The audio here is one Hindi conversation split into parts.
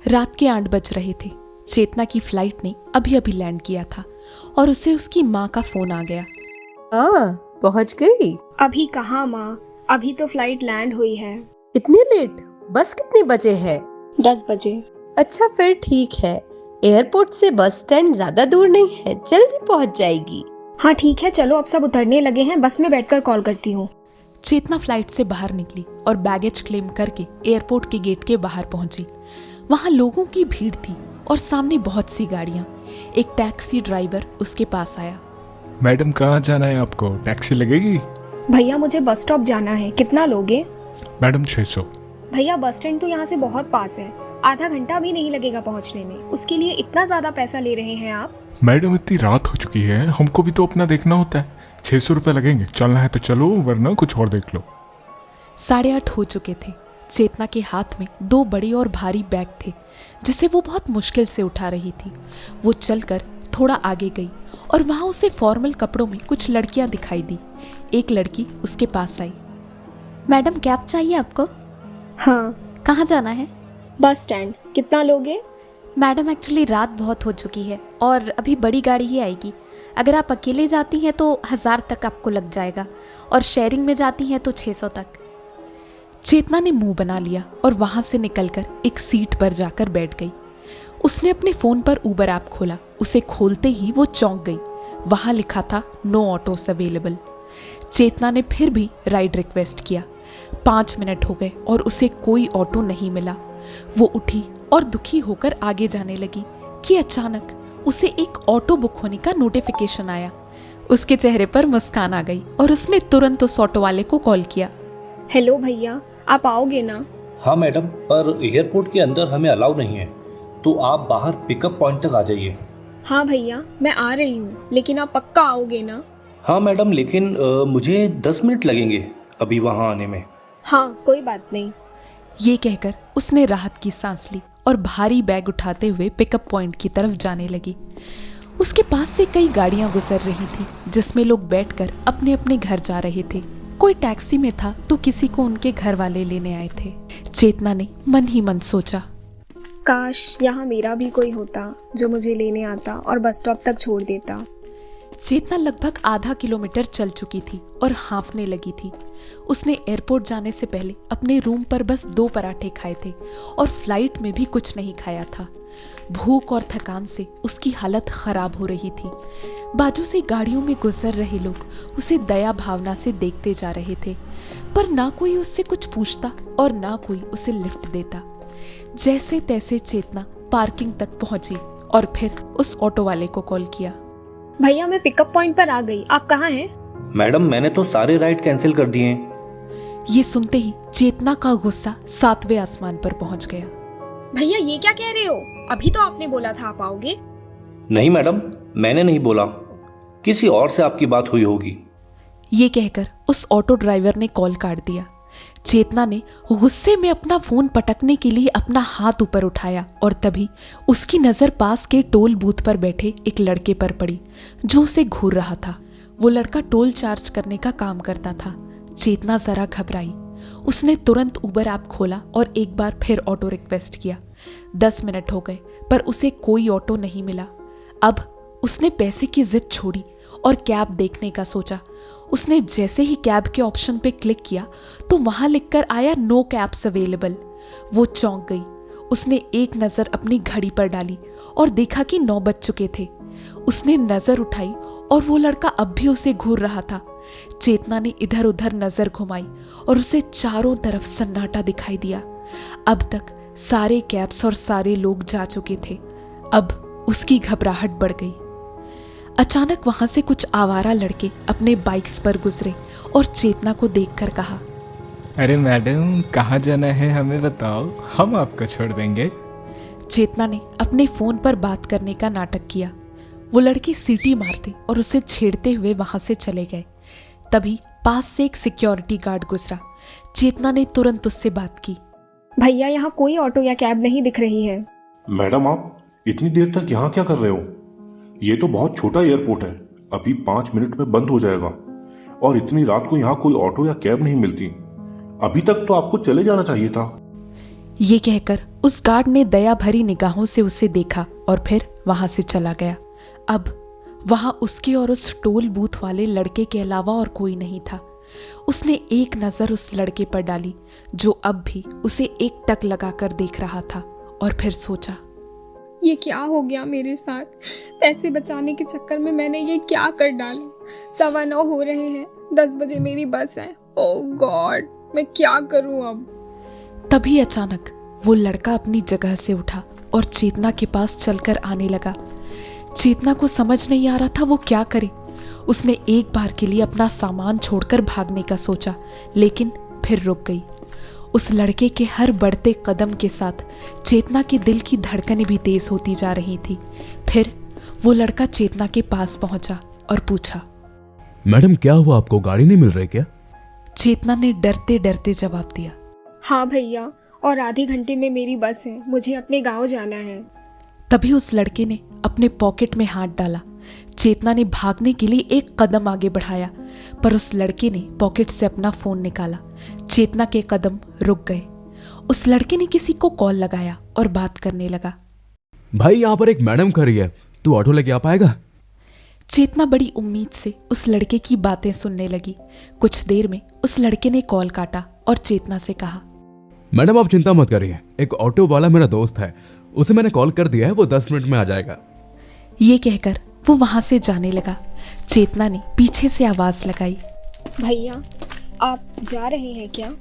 रात के 8 बज रहे थे। चेतना की फ्लाइट ने अभी अभी लैंड किया था और उसे उसकी माँ का फोन आ गया। हाँ, पहुंच गई। अभी कहाँ माँ, अभी तो फ्लाइट लैंड हुई है। इतनी लेट? बस कितने बजे है? 10 बजे। अच्छा फिर ठीक है, एयरपोर्ट से बस स्टैंड ज्यादा दूर नहीं है, जल्दी पहुंच जाएगी। हाँ ठीक है, चलो अब सब उतरने लगे हैं, बस में बैठकर कॉल करती हूँ। चेतना फ्लाइट से बाहर निकली और बैगेज क्लेम करके एयरपोर्ट के गेट के बाहर पहुंची। वहां लोगों की भीड़ थी और सामने बहुत सी गाड़ियां। एक टैक्सी ड्राइवर उसके पास आया। मैडम कहाँ जाना है आपको? टैक्सी लगेगी? भैया मुझे बस स्टॉप जाना है, कितना लोगे? मैडम 600। भैया बस स्टैंड तो यहाँ से बहुत पास है, आधा घंटा भी नहीं लगेगा पहुँचने में, उसके लिए इतना ज्यादा पैसा ले रहे हैं आप? मैडम इतनी रात हो चुकी है, हमको भी तो अपना देखना होता है। 600 रुपये लगेंगे, चलना है तो चलो वरना कुछ और देख लो। 8:30 हो चुके थे। चेतना के हाथ में 2 बड़े और भारी बैग थे जिसे वो बहुत मुश्किल से उठा रही थी। वो चलकर थोड़ा आगे गई और वहां उसे फॉर्मल कपड़ों में कुछ लड़कियां दिखाई दी। एक लड़की उसके पास आई। मैडम कैब चाहिए आपको? हाँ। कहाँ जाना है? Bus stand. कितना लोगे? मैडम एक्चुअली रात बहुत हो चुकी है और अभी बड़ी गाड़ी ही आएगी। अगर आप अकेले जाती हैं तो 1000 तक आपको लग जाएगा और शेयरिंग में जाती हैं तो 600 तक। चेतना ने मुंह बना लिया और वहां से निकलकर एक सीट पर जाकर बैठ गई। उसने अपने फोन पर उबर ऐप खोला। उसे खोलते ही वो चौंक गई। वहां लिखा था नो ऑटोस अवेलेबल। चेतना ने फिर भी राइड रिक्वेस्ट किया। 5 मिनट हो गए और उसे कोई ऑटो नहीं मिला। वो उठी और दुखी होकर आगे जाने लगी कि अचानक उसे एक ऑटो बुक होने का नोटिफिकेशन आया। उसके चेहरे पर मुस्कान आ गई और उसने तुरंत उस ऑटो वाले को कॉल किया। हेलो भैया, आप आओगे ना? हाँ मैडम, पर एयरपोर्ट के अंदर हमें अलाउ नहीं है, तो आप बाहर पिकअप पॉइंट तक आ जाइए। हाँ भैया, मैं आ रही हूँ, लेकिन आप पक्का आओगे ना? हाँ मैडम, लेकिन मुझे 10 मिनट लगेंगे अभी वहाँ आने में। हाँ कोई बात नहीं। ये कहकर उसने राहत की सांस ली और भारी बैग उठाते हुए पिकअप पॉइंट की तरफ जाने लगी। उसके पास से कई गाड़ियां गुजर रही थी जिसमें लोग बैठकर अपने अपने घर जा रहे थे। कोई टैक्सी में था तो किसी को उनके घर वाले लेने आए थे। चेतना ने मन ही मन सोचा, काश यहाँ मेरा भी कोई होता जो मुझे लेने आता और बस स्टॉप तक छोड़ देता। चेतना लगभग आधा किलोमीटर चल चुकी थी और हाँफने लगी थी। उसने एयरपोर्ट जाने से पहले अपने रूम पर बस 2 पराठे खाए थे और फ्लाइट में भी कुछ नहीं खाया था। भूख और थकान से उसकी हालत खराब हो रही थी। बाजू से गाड़ियों में गुजर रहे लोग उसे दया भावना से देखते जा रहे थे, पर ना कोई उससे कुछ पूछता और ना कोई उसे लिफ्ट देता। जैसे तैसे चेतना पार्किंग तक पहुंची और फिर उस ऑटो वाले को कॉल किया। भैया मैं पिकअप पॉइंट पर आ गई, आप कहाँ हैं? मैडम मैंने तो सारे राइड कैंसिल कर दिए हैं। ये सुनते ही चेतना का गुस्सा 7वें आसमान पर पहुंच गया। भैया ये क्या कह रहे हो? अभी तो आपने बोला था आप आओगे। नहीं मैडम, मैंने नहीं बोला, किसी और से आपकी बात हुई होगी। ये कहकर उस ऑटो ड्राइवर ने कॉल काट दिया। चेतना ने गुस्से में अपना फोन पटकने के लिए अपना हाथ ऊपर उठाया और तभी उसकी नजर पास के टोल बूथ पर बैठे एक लड़के पर पड़ी जो उसे घूर रहा था। वो लड़का टोल चार्ज करने का काम करता था। चेतना जरा घबराई। उसने तुरंत उबर ऐप खोला और एक बार फिर ऑटो रिक्वेस्ट किया। 10 मिनट हो गए पर उसे कोई ऑटो नहीं मिला। अब उसने पैसे की जिद छोड़ी और कैब देखने का सोचा। उसने जैसे ही कैब के ऑप्शन पे क्लिक किया तो वहां लिखकर आया नो कैब्स अवेलेबल। वो चौंक गई। उसने एक नजर अपनी घड़ी पर डाली और देखा कि 9 बज चुके थे। उसने नजर उठाई और वो लड़का अब भी उसे घूर रहा था। चेतना ने इधर उधर नजर घुमाई और उसे चारों तरफ सन्नाटा दिखाई दिया। अब तक सारे कैब्स और सारे लोग जा चुके थे। अब उसकी घबराहट बढ़ गई। अचानक वहां से कुछ आवारा लड़के अपने बाइक्स पर गुजरे और चेतना को देखकर कहा, अरे मैडम कहाँ जाना है हमें बताओ, हम आपको छोड़ देंगे। चेतना ने अपने फोन पर बात करने का नाटक किया। वो लड़के सीटी मारते और उसे छेड़ते हुए वहां से चले गए। तभी पास से एक सिक्योरिटी गार्ड गुजरा। चेतना ने तुरंत उससे बात की। भैया यहाँ कोई ऑटो या कैब नहीं दिख रही है। मैडम आप इतनी देर तक यहाँ क्या कर रहे हो? ये तो बहुत छोटा एयरपोर्ट है, अभी 5 मिनट में बंद हो जाएगा और इतनी रात को यहाँ कोई ऑटो या कैब नहीं मिलती। अभी तक तो आपको चले जाना चाहिए था। ये कहकर उस गार्ड ने दया भरी निगाहों से उसे देखा और फिर वहां से चला गया। अब वहां उसके और उस टोल बूथ वाले लड़के के अलावा और कोई नहीं था। उसने एक नजर उस लड़के पर डाली जो अब भी उसे एक टक लगाकर देख रहा था और फिर सोचा, ये क्या हो गया मेरे साथ? पैसे बचाने के चक्कर में मैंने ये क्या कर डाला? 9:15 हो रहे हैं, 10 बजे मेरी बस है। ओह गॉड, मैं क्या करूं अब? तभी अचानक वो लड़का अपनी जगह से उठा और चेतना के पास चलकर आने लगा। चेतना को समझ नहीं आ रहा था वो क्या करे। उसने एक बार के लिए अपना सामान छोड़कर भागने का सोचा, लेकिन फिर रुक गई। उस लड़के के हर बढ़ते कदम के साथ चेतना के दिल की धड़कनें भी तेज होती जा रही थी। फिर वो लड़का चेतना के पास पहुंचा और पूछा, मैडम क्या हुआ, आपको गाड़ी नहीं मिल रही क्या? चेतना ने डरते डरते जवाब दिया, हाँ भैया, और आधे घंटे में मेरी बस है, मुझे अपने गांव जाना है। तभी उस लड़के ने अपने पॉकेट में हाथ डाला। चेतना ने भागने के लिए एक कदम आगे बढ़ाया, पर उस लड़के ने पॉकेट से अपना फोन निकाला। चेतना के कदम रुक गए। उस लड़के ने किसी को कॉल लगाया और बात करने लगा। भाई यहाँ पर एक मैडम खड़ी है, तू ऑटो लेके आ पाएगा? चेतना बड़ी उम्मीद से उस लड़के की बातें सुनने लगी। कुछ देर में उस लड़के ने कॉल काटा और चेतना से कहा, मैडम आप चिंता मत करिए, एक ऑटो वाला मेरा दोस्त है, उसे मैंने कॉल कर दिया है, वो 10 मिनट में आ जाएगा। ये कहकर वो वहां से जाने लगा। चेतना ने पीछे से आवाज लगाई, भैया आप जा रहे हैं क्या?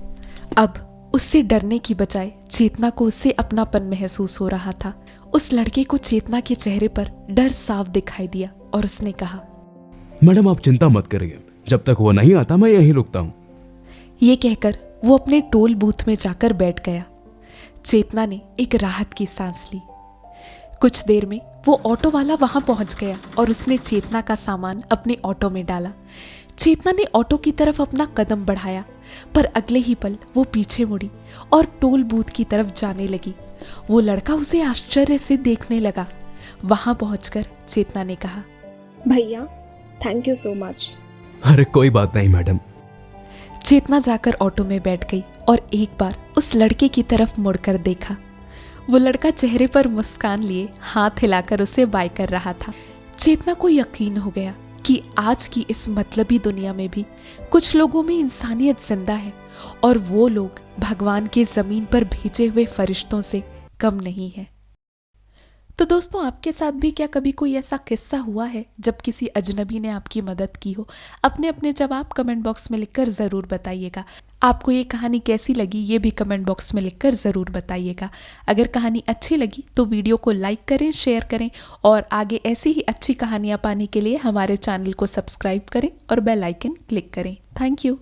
अब उससे डरने की बजाय चेतना को उससे अपनापन महसूस हो रहा था। उस लड़के को चेतना के चेहरे पर डर साफ दिखाई दिया और उसने कहा, मैडम आप चिंता मत करिए, जब तक वो नहीं आता मैं यहीं रुकता हूँ। ये कहकर वो अपने टोल बूथ में जाकर बैठ गया। चेतना ने एक राहत की सांस ली। कुछ देर में वो ऑटो वाला वहां पहुंच गया और उसने चेतना का सामान अपने ऑटो में डाला। चेतना ने ऑटो की तरफ अपना कदम बढ़ाया, पर अगले ही पल वो पीछे मुड़ी और टोल बूथ की तरफ जाने लगी। वो लड़का उसे आश्चर्य से देखने लगा। वहां पहुंचकर चेतना ने कहा, भैया थैंक यू सो मच। अरे कोई बात नहीं मैडम। चेतना जाकर ऑटो में बैठ गई और एक बार उस लड़के की तरफ मुड़कर देखा। वो लड़का चेहरे पर मुस्कान लिए हाथ हिलाकर उसे बाय कर रहा था। चेतना को यकीन हो गया कि आज की इस मतलबी दुनिया में भी कुछ लोगों में इंसानियत जिंदा है और वो लोग भगवान के जमीन पर भेजे हुए फरिश्तों से कम नहीं है। तो दोस्तों, आपके साथ भी क्या कभी कोई ऐसा किस्सा हुआ है जब किसी अजनबी ने आपकी मदद की हो? अपने अपने जवाब कमेंट बॉक्स में लिखकर ज़रूर बताइएगा। आपको ये कहानी कैसी लगी ये भी कमेंट बॉक्स में लिखकर ज़रूर बताइएगा। अगर कहानी अच्छी लगी तो वीडियो को लाइक करें, शेयर करें और आगे ऐसी ही अच्छी कहानियाँ पाने के लिए हमारे चैनल को सब्सक्राइब करें और बेल आइकन क्लिक करें। Thank you.